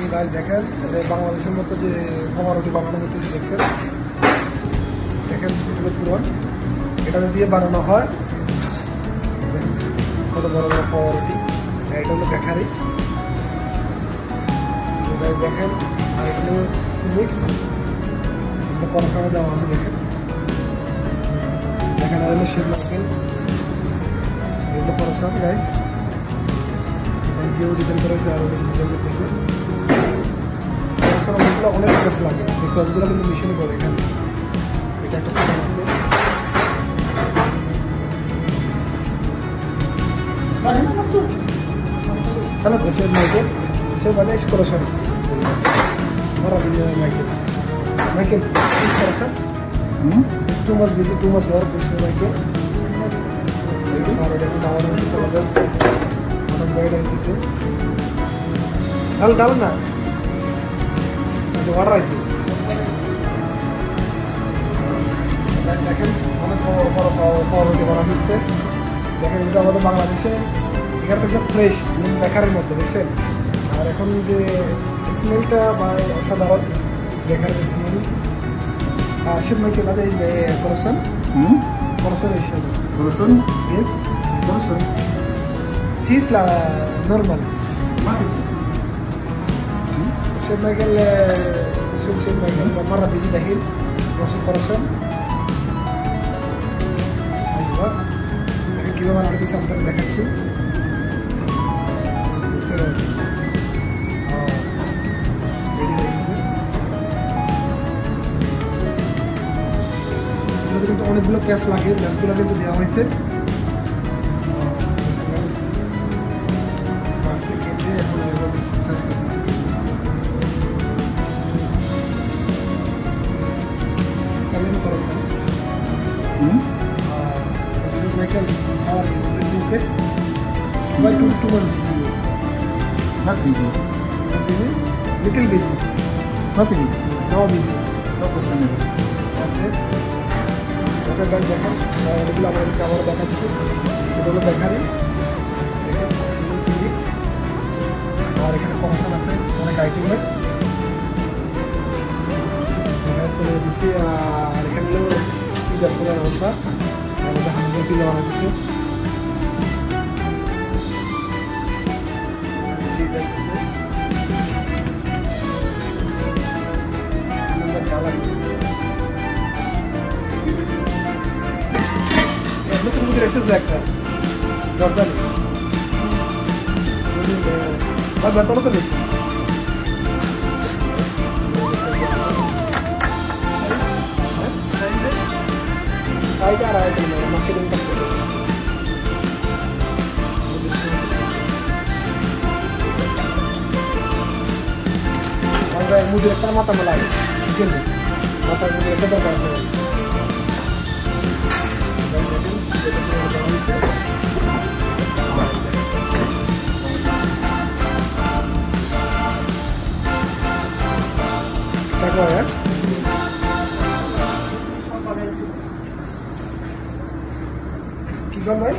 এই গাছ দেখেন বাংলাদেশের মতো যে কমারুটি বানানো হচ্ছে দেখছেন, দেখেন পুরন এটা দিয়ে বানানো হয় কত বড় বড় কমারুটি। এটা হলো বেকারি, দেখেন। আর এখানে ফিনিক্স পড়াশোনা দেওয়া আছে দেখেন, দেখেন। আর হলো শেপ নারকেল, এগুলো পড়াশোনা গাইস কেউ ডিজাইন করেছে আর ডিজাইন করতেছে। পড়াশোনাগুলো অনেক কাজ লাগে, এই কাজগুলো কিন্তু মেশিনে করে। এখানে এটা একটা ফোন আছে, হ্যালো শেপ নারকেল, সে মানে পড়াশোনা Mara busy Michael. Michael, this person? It's too much busy, too much work, Michael. Already down on this other. On a bed like this. I'll na. The water I see. দেখেন অনেক পরবর্তী বানা হচ্ছে। দেখেন এটা আমাদের বাংলাদেশে এখান থেকে ফ্রেশ বেকারের মধ্যে দেখছেন। আর এখন যে স্মেলটা বা অসাধারণ বেকার স্মেল। শেপ নারকেল আছে এই corazón. Corazón es el. Corazón? Yes. Corazón. Cheese la normal. Cheese. Shape নারকেল শেপ নারকেল مرة بيزيد دحين نص corazón. أيوة. لكن كيف ما نعرف يسمى দেখাচ্ছি। কিন্তু অনেকগুলো প্যাচ লাগে, প্যাচগুলো কিন্তু দেওয়া হয়েছে। Not busy. Not busy? Little busy. Not busy. No busy. No customer. Okay. ওটা গাছ দেখেন, এগুলো আমাদেরকে আবার দেখাচ্ছি। এটা হলো বেকারি, দেখেন সিভিক্স। আর এখানে ফাংশন আছে অনেক আইটেমের, এখানে চলে দিচ্ছি। আর এখানে হলো পিজা পুরো অবস্থা, আমাদের হামদের পিজা বানাচ্ছি। নতুন নতুন এসেছে একটা জর্দানি বা বেতনও তো দেখছি। সাইডে আর আরেকটা মার্কেটিং করতে মুদির একটা মাথা মেলা চিকেন মাথার মুদির একটা দরকার আছে। কি কর ভাই?